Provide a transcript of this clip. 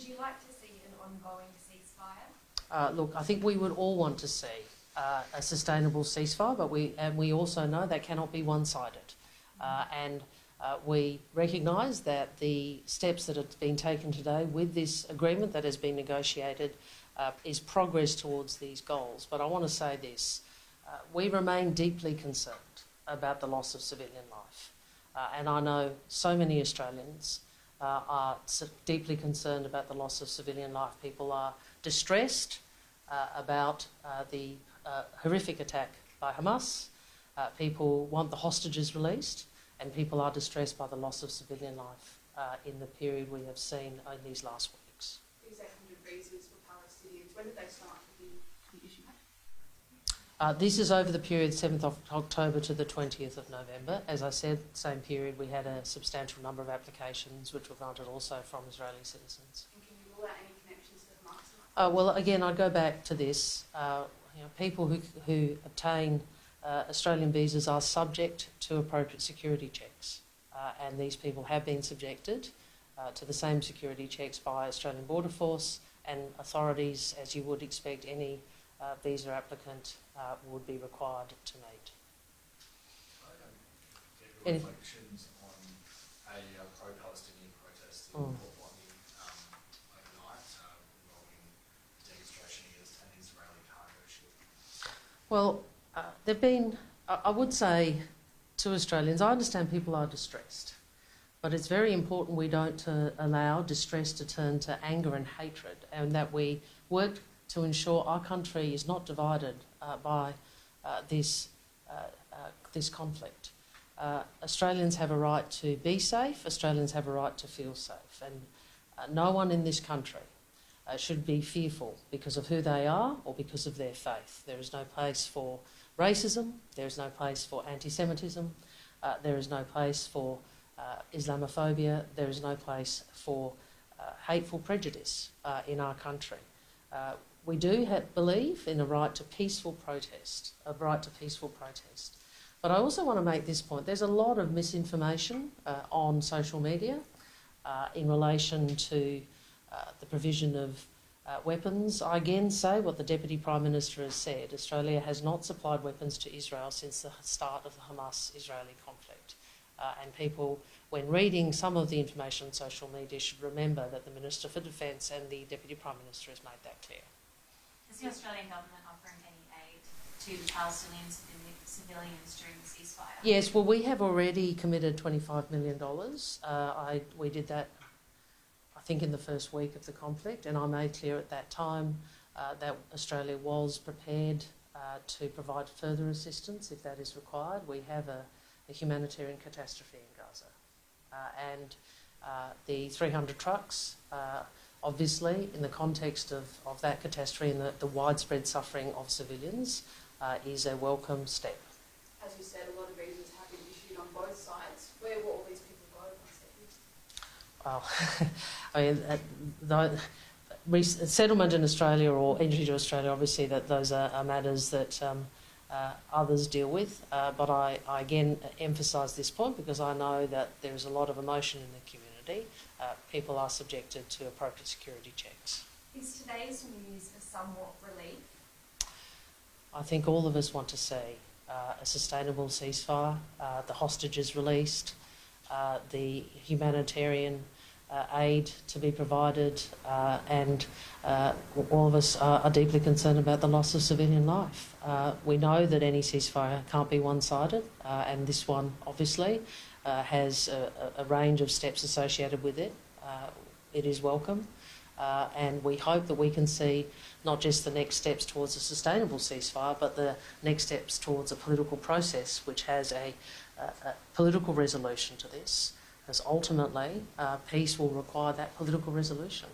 you like to see an ongoing ceasefire? Look, I think we would all want to see a sustainable ceasefire, but we also know that cannot be one-sided. We recognise that the steps that have been taken today with this agreement that has been negotiated is progress towards these goals. But I want to say this, we remain deeply concerned about the loss of civilian life. And I know so many Australians are deeply concerned about the loss of civilian life. People are distressed about the horrific attack by Hamas. People want the hostages released, and people are distressed by the loss of civilian life in the period we have seen in these last weeks. These 800 visas for Palestinians, when did they start to be issued? This is over the period 7th of October to the 20th of November. As I said, same period we had a substantial number of applications which were granted also from Israeli citizens. And can you rule out any connections to Hamas? Well, again, I'd go back to this. People who obtain Australian visas are subject to appropriate security checks, and these people have been subjected to the same security checks by Australian Border Force and authorities, as you would expect any visa applicant would be required to meet. Get reflections on a pro-Palestinian protest in overnight involving demonstration against an Israeli cargo ship? Well, there've been, I would say to Australians, I understand people are distressed, but it's very important we don't allow distress to turn to anger and hatred, and that we work to ensure our country is not divided by this conflict. Australians have a right to be safe, Australians have a right to feel safe, and no one in this country should be fearful because of who they are or because of their faith. There is no place for racism, there is no place for anti-Semitism, there is no place for Islamophobia, there is no place for hateful prejudice in our country. We do believe in a right to peaceful protest, But I also want to make this point. There's a lot of misinformation on social media in relation to the provision of weapons. I again say what the Deputy Prime Minister has said. Australia has not supplied weapons to Israel since the start of the Hamas-Israeli conflict. And people, when reading some of the information on social media, should remember that the Minister for Defence and the Deputy Prime Minister has made that clear. Is the Australian government offering any aid to the Palestinian civilians during the ceasefire? Yes, well, we have already committed $25 million. We did that, I think, in the first week of the conflict, and I made clear at that time that Australia was prepared to provide further assistance if that is required. We have a humanitarian catastrophe in Gaza, and the 300 trucks, obviously, in the context of that catastrophe and the widespread suffering of civilians, is a welcome step. As you said, a lot of visas have been issued on both sides. Where will all these people go once they leave? Well, settlement in Australia or entry to Australia, obviously, those are matters that others deal with. But I again emphasise this point because I know that there is a lot of emotion in the community. People are subjected to appropriate security checks. Is today's news a somewhat relief? I think all of us want to see a sustainable ceasefire, the hostages released, the humanitarian aid to be provided, and all of us are deeply concerned about the loss of civilian life. We know that any ceasefire can't be one-sided, and this one obviously has a range of steps associated with it. It is welcome, and we hope that we can see not just the next steps towards a sustainable ceasefire, but the next steps towards a political process which has a political resolution to this, because ultimately peace will require that political resolution.